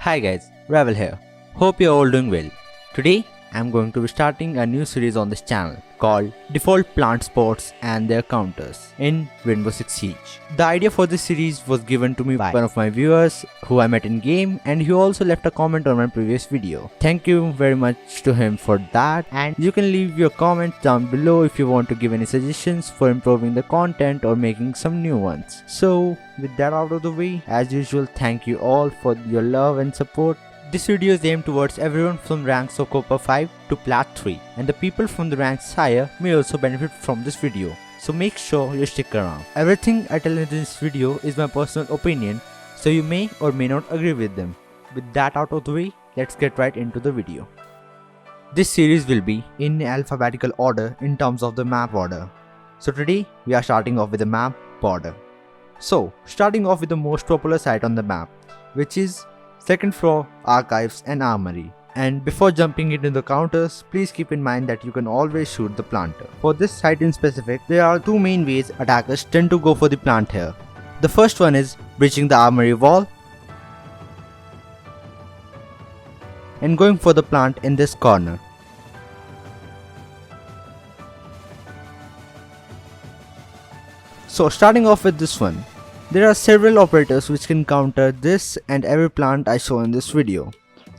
Hi guys, Ravel here. Hope you're all doing well. Today, I'm going to be starting a new series on this channel called Default Plant Spots and Their Counters in Rainbow Six Siege. The idea for this series was given to me by one of my viewers who I met in game, and he also left a comment on my previous video. Thank you very much to him for that, and you can leave your comments down below if you want to give any suggestions for improving the content or making some new ones. So with that out of the way, as usual, thank you all for your love and support. This video is aimed towards everyone from ranks of Copper 5 to Plat 3, and the people from the ranks higher may also benefit from this video, so make sure you stick around. Everything I tell in this video is my personal opinion, so you may or may not agree with them. With that out of the way, let's get right into the video. This series will be in alphabetical order in terms of the map order. So today we are starting off with the map border. So starting off with the most popular site on the map, which is second floor, archives and armory. And before jumping into the counters, please keep in mind that you can always shoot the planter. For this site in specific, there are two main ways attackers tend to go for the plant here. The first one is breaching the armory wall and going for the plant in this corner. So starting off with this one, there are several operators which can counter this and every plant I show in this video.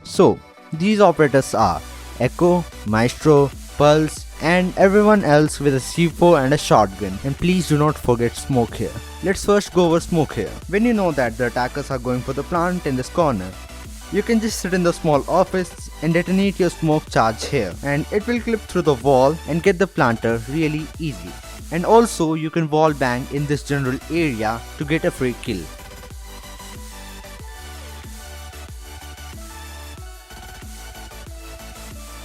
So these operators are Echo, Maestro, Pulse and everyone else with a C4 and a shotgun, and please do not forget smoke here. Let's first go over smoke here. When you know that the attackers are going for the plant in this corner, you can just sit in the small office and detonate your smoke charge here, and it will clip through the wall and get the planter really easy. And also you can wall bang in this general area to get a free kill.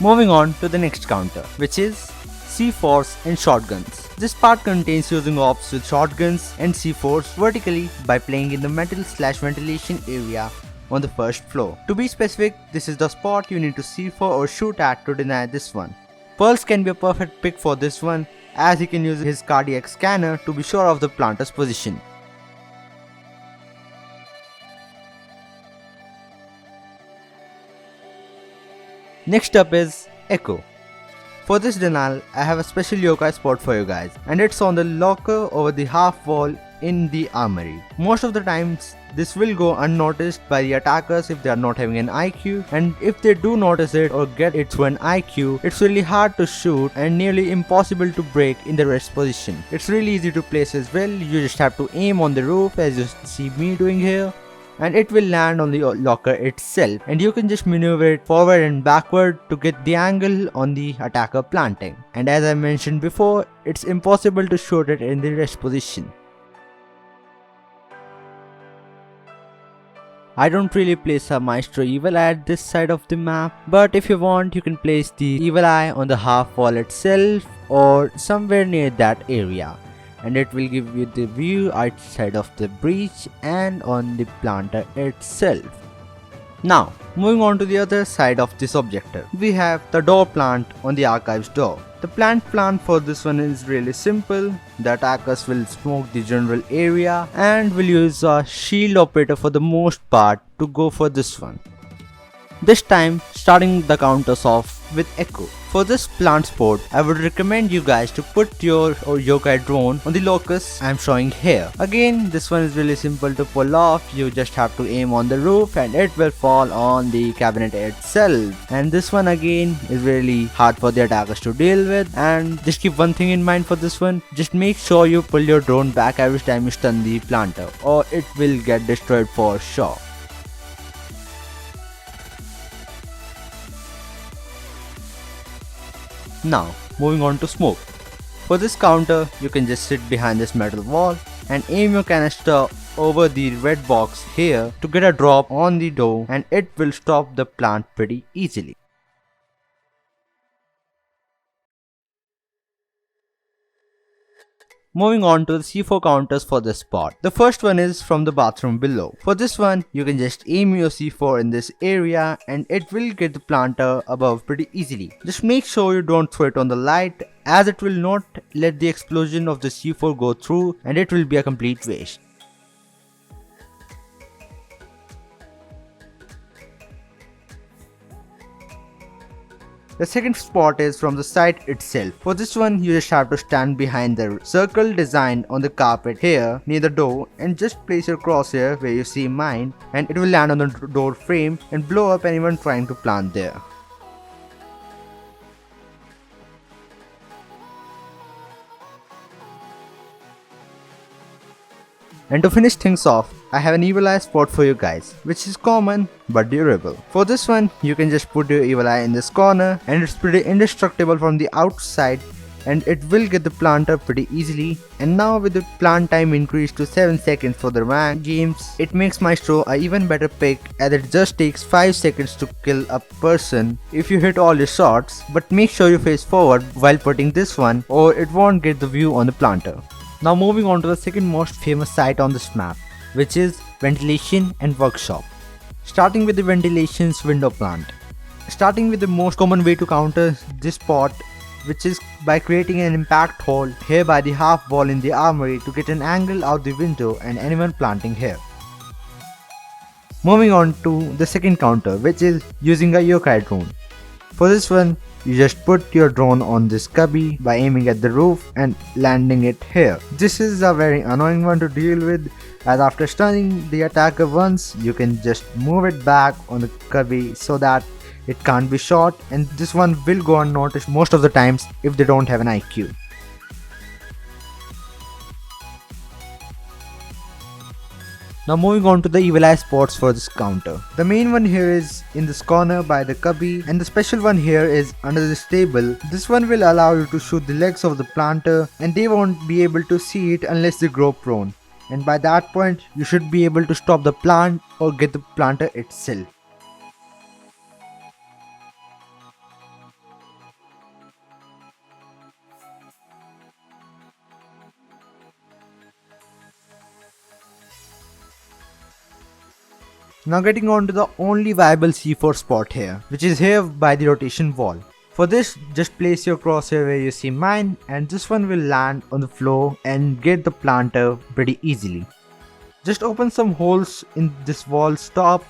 Moving on to the next counter, which is C4s and shotguns. This part contains using ops with shotguns and C4s vertically by playing in the metal/ventilation area on the first floor. To be specific, this is the spot you need to C4 or shoot at to deny this one. Pulse can be a perfect pick for this one, as he can use his cardiac scanner to be sure of the planter's position. Next up is Echo. For this denial, I have a special yokai spot for you guys, and it's on the locker over the half wall in the armory. Most of the times this will go unnoticed by the attackers if they are not having an IQ, and if they do notice it or get it to an IQ, it's really hard to shoot and nearly impossible to break in the rest position. It's really easy to place as well. You just have to aim on the roof as you see me doing here, and it will land on the locker itself, and you can just maneuver it forward and backward to get the angle on the attacker planting. And as I mentioned before, it's impossible to shoot it in the rest position. I don't really place a Maestro Evil Eye at this side of the map, but if you want, you can place the Evil Eye on the half wall itself or somewhere near that area, and it will give you the view outside of the breach and on the planter itself. Now, moving on to the other side of this objective, we have the door plant on the archives door. The plant for this one is really simple. The attackers will smoke the general area and will use a shield operator for the most part to go for this one. This time starting the counters off with Echo. For this plant spot, I would recommend you guys to put your yokai drone on the locus I'm showing here. Again, this one is really simple to pull off. You just have to aim on the roof and it will fall on the cabinet itself. And this one again is really hard for the attackers to deal with, and just keep one thing in mind for this one. Just make sure you pull your drone back every time you stun the planter, or it will get destroyed for sure. Now, moving on to smoke. For this counter, you can just sit behind this metal wall and aim your canister over the red box here to get a drop on the door, and it will stop the plant pretty easily. Moving on to the C4 counters for this spot. The first one is from the bathroom below. For this one, you can just aim your C4 in this area and it will get the planter above pretty easily. Just make sure you don't throw it on the light, as it will not let the explosion of the C4 go through and it will be a complete waste. The second spot is from the site itself. For this one, you just have to stand behind the circle designed on the carpet here near the door and just place your crosshair where you see mine, and it will land on the door frame and blow up anyone trying to plant there. And to finish things off, I have an evil eye spot for you guys, which is common but durable. For this one, you can just put your evil eye in this corner and it's pretty indestructible from the outside and it will get the planter pretty easily. And now with the plant time increased to 7 seconds for the rank games, it makes Maestro a even better pick as it just takes 5 seconds to kill a person if you hit all your shots, but make sure you face forward while putting this one or it won't get the view on the planter. Now moving on to the second most famous site on this map, which is ventilation and workshop. Starting with the ventilation's window plant. Starting with the most common way to counter this spot, which is by creating an impact hole here by the half wall in the armory to get an angle out the window and anyone planting here. Moving on to the second counter, which is using a yokai drone. For this one, you just put your drone on this cubby by aiming at the roof and landing it here. This is a very annoying one to deal with, as after stunning the attacker once, you can just move it back on the cubby so that it can't be shot, and this one will go unnoticed most of the times if they don't have an IQ. Now moving on to the evil eye spots for this counter. The main one here is in this corner by the cubby, and the special one here is under this table. This one will allow you to shoot the legs of the planter and they won't be able to see it unless they grow prone. And by that point, you should be able to stop the plant or get the planter itself. Now getting on to the only viable C4 spot here, which is here by the rotation wall. For this, just place your crosshair where you see mine and this one will land on the floor and get the planter pretty easily. Just open some holes in this wall's top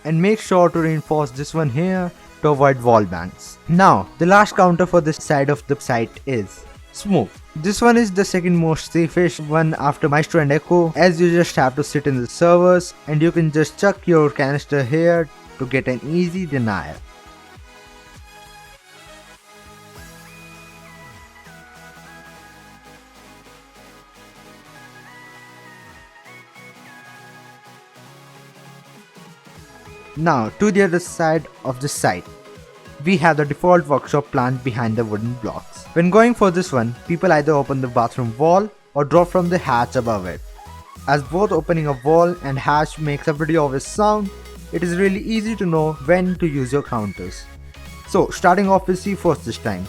and make sure to reinforce this one here to avoid wall bangs. Now, the last counter for this side of the site is smoke. This one is the second most safest one after Maestro and Echo, as you just have to sit in the servers and you can just chuck your canister here to get an easy denial. Now to the other side of the site, we have the default workshop plant behind the wooden blocks. When going for this one, people either open the bathroom wall or drop from the hatch above it. As both opening a wall and hatch makes a pretty obvious sound, it is really easy to know when to use your counters. So starting off with C4 this time.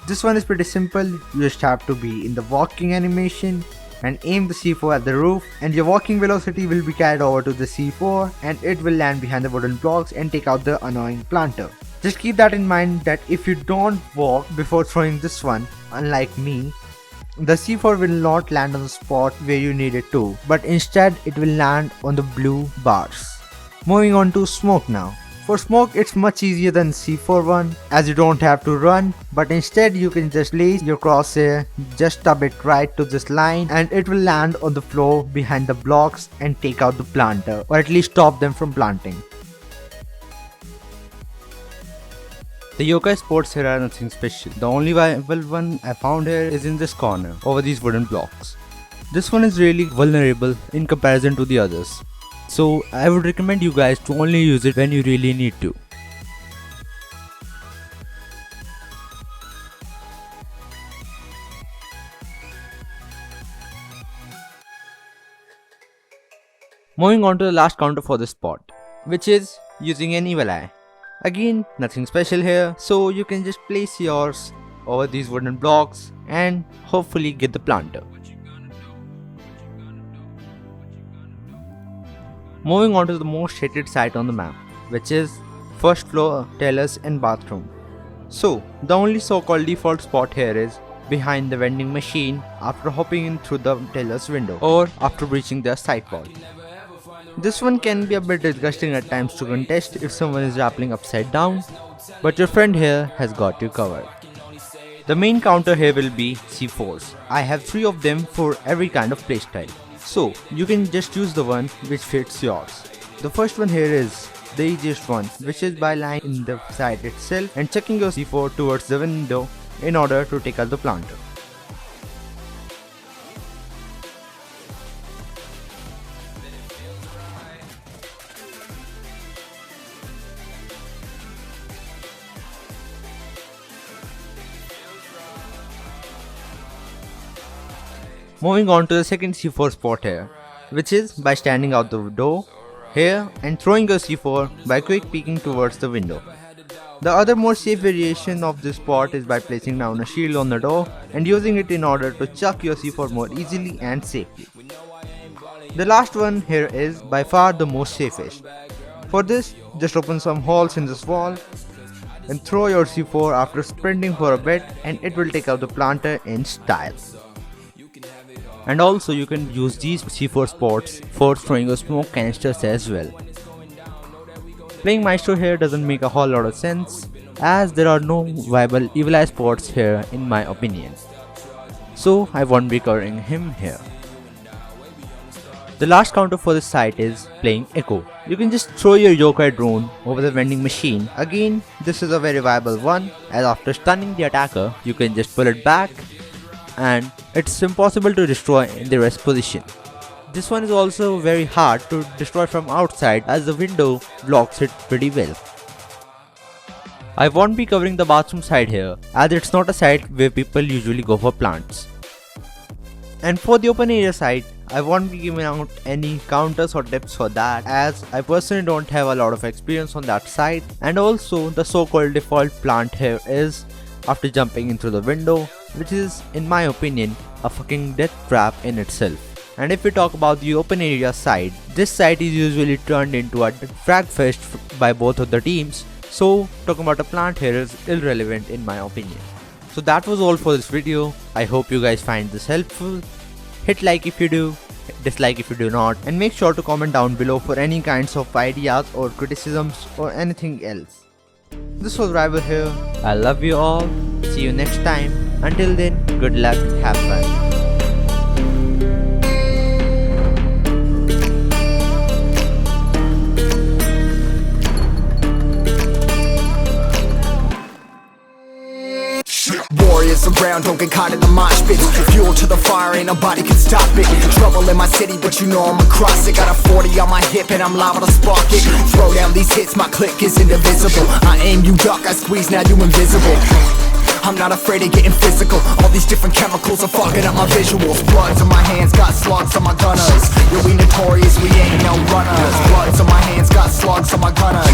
This one is pretty simple, you just have to be in the walking animation and aim the C4 at the roof, and your walking velocity will be carried over to the C4 and it will land behind the wooden blocks and take out the annoying planter. Just keep that in mind that if you don't walk before throwing this one, unlike me, the C4 will not land on the spot where you need it to, but instead it will land on the blue bars. Moving on to smoke now. For smoke, it's much easier than C4 one, as you don't have to run, but instead you can just place your crosshair, just stub it right to this line and it will land on the floor behind the blocks and take out the planter, or at least stop them from planting. The yokai spots here are nothing special. The only viable one I found here is in this corner, over these wooden blocks. This one is really vulnerable in comparison to the others. So I would recommend you guys to only use it when you really need to. Moving on to the last counter for this spot, which is using an evil eye. Again, nothing special here, so you can just place yours over these wooden blocks and hopefully get the planter. Moving on to the most hated site on the map, which is first floor, tellers and bathroom. So, the only so-called default spot here is behind the vending machine after hopping in through the teller's window or after breaching their site wall. This one can be a bit disgusting at times to contest if someone is rappelling upside down, but your friend here has got you covered. The main counter here will be C4s. I have 3 of them for every kind of playstyle. So you can just choose the one which fits yours. The first one here is the easiest one, which is by lying in the side itself and chucking your C4 towards the window in order to take out the planter. Moving on to the second C4 spot here, which is by standing out the door here and throwing your C4 by quick peeking towards the window. The other more safe variation of this spot is by placing down a shield on the door and using it in order to chuck your C4 more easily and safely. The last one here is by far the most safest. For this, just open some holes in this wall and throw your C4 after sprinting for a bit, and it will take out the planter in style. And also you can use these C4 spots for throwing your smoke canisters as well. Playing Maestro here doesn't make a whole lot of sense, as there are no viable Evil Eye spots here in my opinion. So I won't be covering him here. The last counter for this site is playing Echo. You can just throw your Yokai drone over the vending machine. Again, this is a very viable one, as after stunning the attacker, you can just pull it back and it's impossible to destroy in the rest position. This one is also very hard to destroy from outside, as the window blocks it pretty well. I won't be covering the bathroom side here, as it's not a site where people usually go for plants. And for the open area side, I won't be giving out any counters or tips for that, as I personally don't have a lot of experience on that side. And also the so-called default plant here is after jumping into the window, which is in my opinion a fucking death trap in itself. And if we talk about the open area side, this site is usually turned into a frag fest by both of the teams, so talking about a plant here is irrelevant in my opinion. So that was all for this video. I hope you guys find this helpful. Hit like if you do, dislike if you do not, and make sure to comment down below for any kinds of ideas or criticisms or anything else. This was Rival here. I love you all. See you next time. Until then, good luck, have fun. Warriors around, don't get caught in the mosh pit. Fuel to the fire, ain't nobody can stop it. Trouble in my city, but you know I'm across it. Got a 40 on my hip and I'm liable to spark it. Throw down these hits, my click is indivisible. I aim, you duck, I squeeze, now you invisible. I'm not afraid of getting physical. All these different chemicals are fogging up my visuals. Bloods on my hands, got slugs on my gunners. Yeah, we notorious, we ain't no runners. Bloods on my hands, got slugs on my gunners.